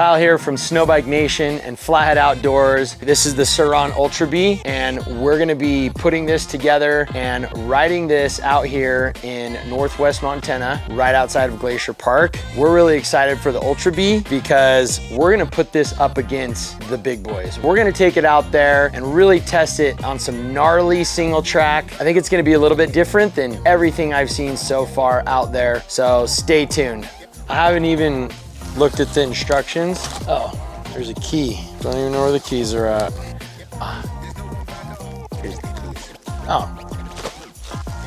Kyle here from Snowbike Nation and Flathead Outdoors. This is the Surron Ultra Bee, and we're gonna be putting this together and riding this out here in Northwest Montana, right outside of Glacier Park. We're really excited for the Ultra Bee because we're gonna put this up against the big boys. We're gonna take it out there and really test it on some gnarly single track. I think it's gonna be a little bit different than everything I've seen so far out there, so stay tuned. I haven't even looked at the instructions. Oh, there's a key. Don't even know where the keys are at. Here's the keys. Oh,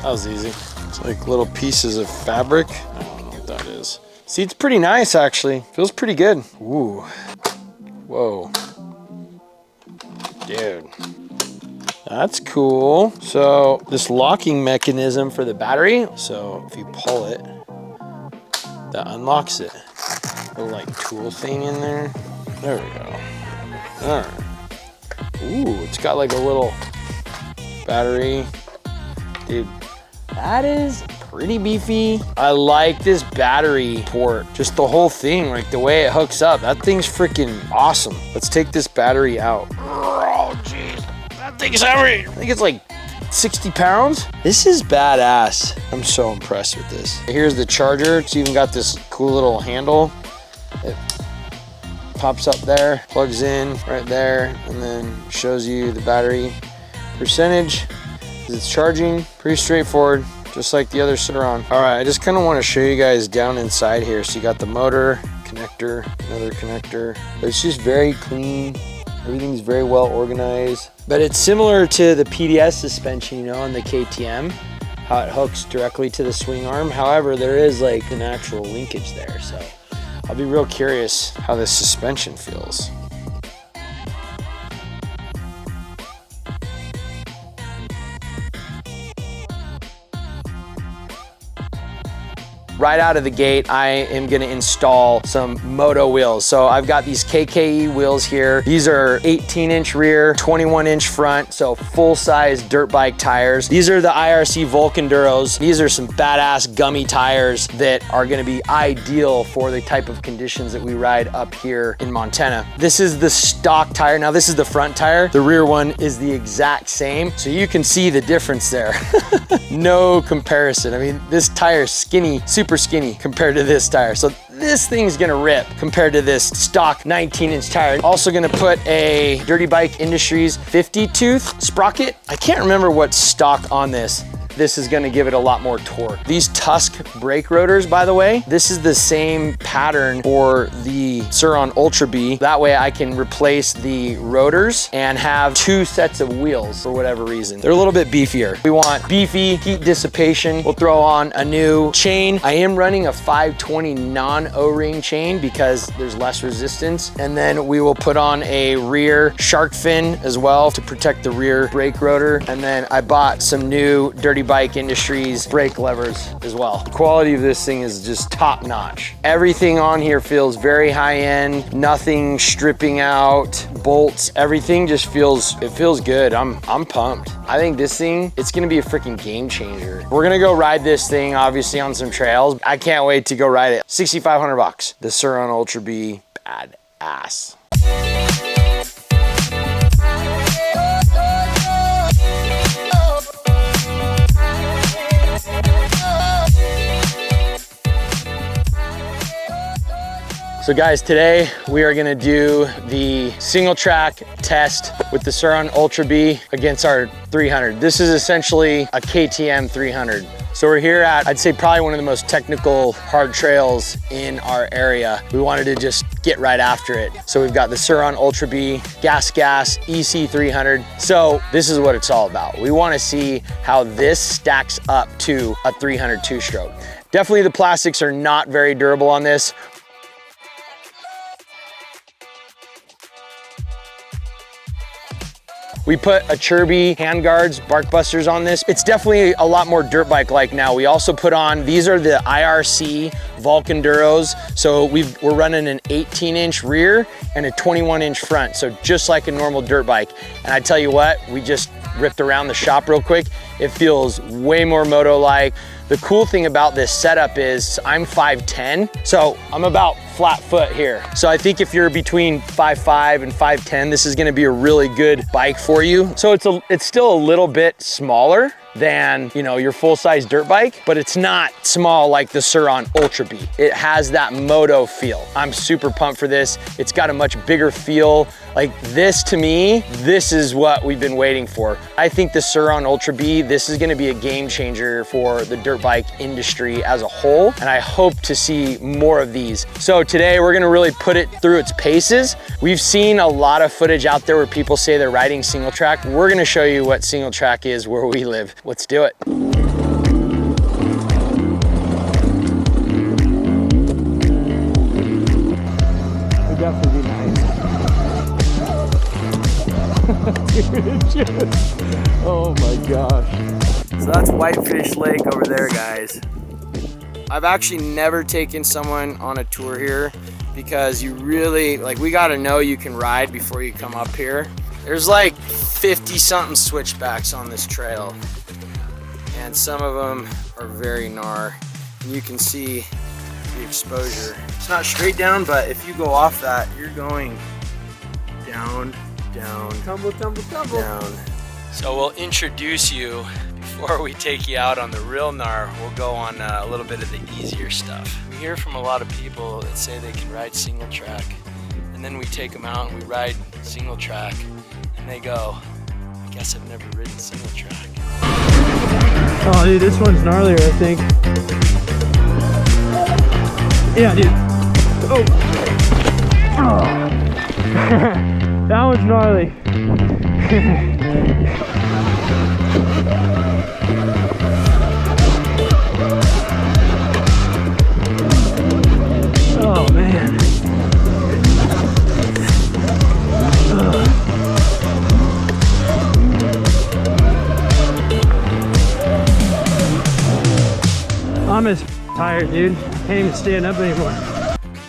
that was easy. It's like little pieces of fabric. I don't know what that is. See, it's pretty nice actually. Feels pretty good. Ooh, whoa. Dude, that's cool. So this locking mechanism for the battery. So if you pull it, that unlocks it. Little like tool thing in there. There we go. All right. Ooh, it's got like a little battery. Dude, that is pretty beefy. I like this battery port. Just the whole thing, like the way it hooks up. That thing's freaking awesome. Let's take this battery out. Oh, jeez. That thing's heavy. I think it's like 60 pounds. This is badass. I'm so impressed with this. Here's the charger. It's even got this cool little handle. It pops up there, plugs in right there, and then shows you the battery percentage as it's charging. Pretty straightforward, just like the other Surron. All right, I just kind of want to show you guys down inside here. So you got the motor connector, another connector. It's just very clean. Everything's very well organized. But it's similar to the PDS suspension, you know, on the KTM, how it hooks directly to the swing arm. However, there is like an actual linkage there. So I'll be real curious how this suspension feels. Right out of the gate, I am gonna install some moto wheels. So I've got these KKE wheels here. These are 18-inch rear, 21-inch front, so full-size dirt bike tires. These are the IRC Vulcanduros. These are some badass gummy tires that are gonna be ideal for the type of conditions that we ride up here in Montana. This is the stock tire. Now this is the front tire. The rear one is the exact same. So you can see the difference there. No comparison. I mean, this tire is skinny, super skinny compared to this tire. So this thing's gonna rip compared to this stock 19-inch tire. Also gonna put a Dirty Bike Industries 50 tooth sprocket. I can't remember what's stock on this. This is gonna give it a lot more torque. These Tusk brake rotors, by the way, this is the same pattern for the Surron Ultra Bee. That way I can replace the rotors and have two sets of wheels for whatever reason. They're a little bit beefier. We want beefy heat dissipation. We'll throw on a new chain. I am running a 520 non-O-ring chain because there's less resistance. And then we will put on a rear shark fin as well to protect the rear brake rotor. And then I bought some new Dirty Bike Industries brake levers as well. The quality of this thing is just top notch. Everything on here feels very high end, nothing stripping out, bolts, everything just feels good. I'm pumped. I think this thing, it's gonna be a freaking game changer. We're gonna go ride this thing obviously on some trails. I can't wait to go ride it. 6,500 bucks. The Surron Ultra Bee, badass. So guys, today we are gonna do the single track test with the Surron Ultra Bee against our 300. This is essentially a KTM 300. So we're here at, I'd say probably one of the most technical hard trails in our area. We wanted to just get right after it. So we've got the Surron Ultra Bee, GasGas EC 300. So this is what it's all about. We wanna see how this stacks up to a 300 two-stroke. Definitely the plastics are not very durable on this. We put a Chirby handguards, bark busters on this. It's definitely a lot more dirt bike-like now. We also put on, these are the IRC Vulcanduros. So we're running an 18-inch rear and a 21-inch front. So just like a normal dirt bike. And I tell you what, we just ripped around the shop real quick. It feels way more moto-like. The cool thing about this setup is I'm 5'10", so I'm about flat foot here. So I think if you're between 5'5" and 5'10", this is gonna be a really good bike for you. So it's still a little bit smaller than, you know, your full-size dirt bike, but it's not small like the Surron Ultra Bee. It has that moto feel. I'm super pumped for this. It's got a much bigger feel. Like this, to me, this is what we've been waiting for. I think the Surron Ultra Bee, this is gonna be a game changer for the dirt bike industry as a whole, and I hope to see more of these. So today we're gonna really put it through its paces. We've seen a lot of footage out there where people say they're riding Singletrack. We're gonna show you what Singletrack is where we live. Let's do it. Would definitely be nice. Oh my gosh. So that's Whitefish Lake over there, guys. I've actually never taken someone on a tour here because you really, like, we gotta know you can ride before you come up here. There's like 50 something switchbacks on this trail, and some of them are very gnar, and you can see the exposure. It's not straight down, but if you go off that, you're going down, down, Tumble, tumble, tumble. down. So we'll introduce you before we take you out on the real gnar. We'll go on a little bit of the easier stuff. We hear from a lot of people that say they can ride Singletrack, and then we take them out and we ride Singletrack, and they go, I guess I've never ridden Singletrack. Oh, dude, this one's gnarlier, I think. Yeah, dude. Oh. That one's gnarly. Oh, man. I'm as tired, dude. Can't even stand up anymore.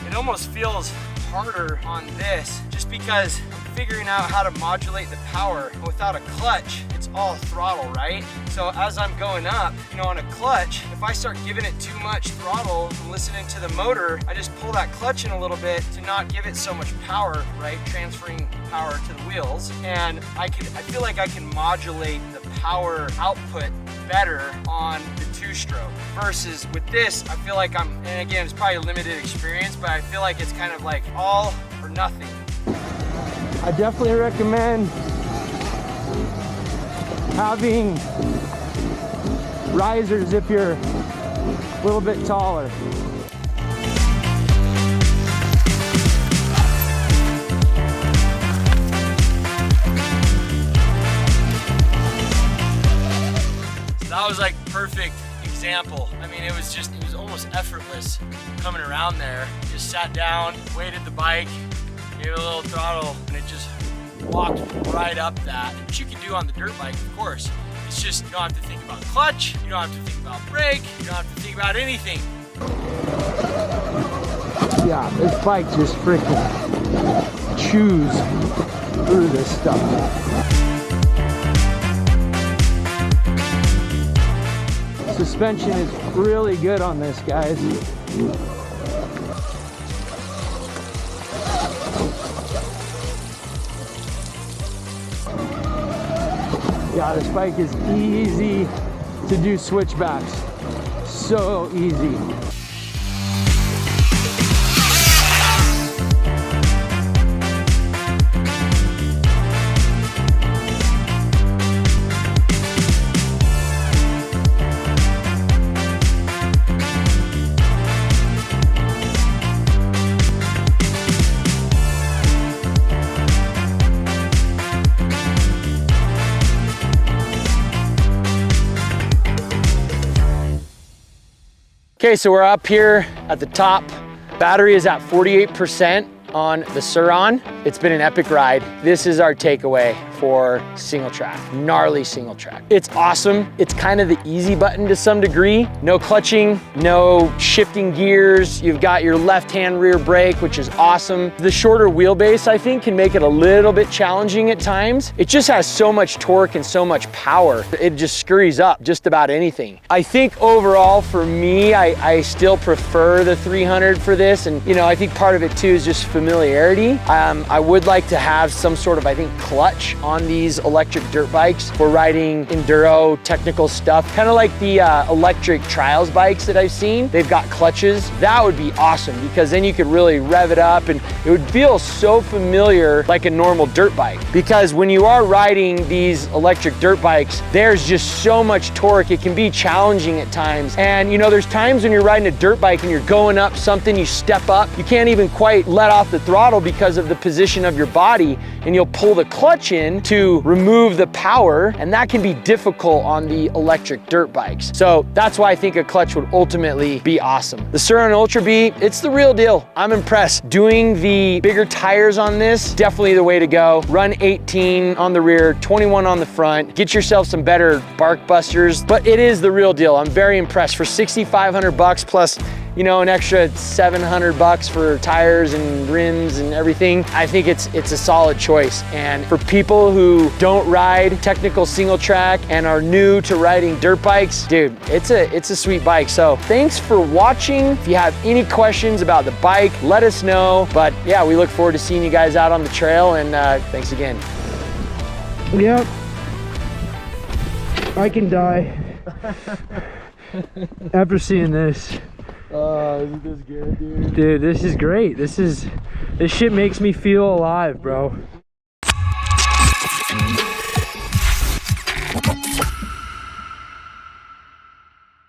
It almost feels harder on this just because I'm figuring out how to modulate the power. Without a clutch, it's all throttle, right? So as I'm going up, you know, on a clutch, if I start giving it too much throttle and listening to the motor, I just pull that clutch in a little bit to not give it so much power, right? Transferring power to the wheels. And I feel like I can modulate the power output better on the two-stroke versus with this. I feel like and again, it's probably a limited experience, but I feel like it's kind of like all or nothing. I definitely recommend having risers if you're a little bit taller. That was like perfect example. I mean, it was almost effortless coming around there. Just sat down, weighted the bike, gave it a little throttle, and it just walked right up that. Which you can do on the dirt bike, of course. It's just, you don't have to think about clutch, you don't have to think about brake, you don't have to think about anything. Yeah, this bike just freaking chews through this stuff. Suspension is really good on this, guys. Yeah, this bike is easy to do switchbacks. So easy. Okay, so we're up here at the top. Battery is at 48% on the Surron. It's been an epic ride. This is our takeaway for Singletrack, gnarly Singletrack. It's awesome. It's kind of the easy button to some degree. No clutching, no shifting gears. You've got your left-hand rear brake, which is awesome. The shorter wheelbase, I think, can make it a little bit challenging at times. It just has so much torque and so much power. It just scurries up just about anything. I think overall for me, I still prefer the 300 for this. And you know, I think part of it too is just familiarity. I would like to have some sort of, I think, clutch on these electric dirt bikes for riding enduro technical stuff. Kind of like the electric trials bikes that I've seen. They've got clutches. That would be awesome because then you could really rev it up and it would feel so familiar like a normal dirt bike. Because when you are riding these electric dirt bikes, there's just so much torque. It can be challenging at times. And you know, there's times when you're riding a dirt bike and you're going up something, you step up, you can't even quite let off the throttle because of the position of your body, and you'll pull the clutch in to remove the power, and that can be difficult on the electric dirt bikes. So that's why I think a clutch would ultimately be awesome. The Surron Ultra Bee, it's the real deal. I'm impressed. Doing the bigger tires on this, definitely the way to go. Run 18 on the rear, 21 on the front. Get yourself some better bark busters, but it is the real deal. I'm very impressed. For 6,500 bucks plus, you know, an extra 700 bucks for tires and rims and everything, I think it's a solid choice. And for people who don't ride technical single track and are new to riding dirt bikes, dude, it's a sweet bike. So thanks for watching. If you have any questions about the bike, let us know. But yeah, we look forward to seeing you guys out on the trail, and thanks again. Yep, I can die after seeing this. Oh, isn't this good, dude? Dude, this is great. This shit makes me feel alive, bro.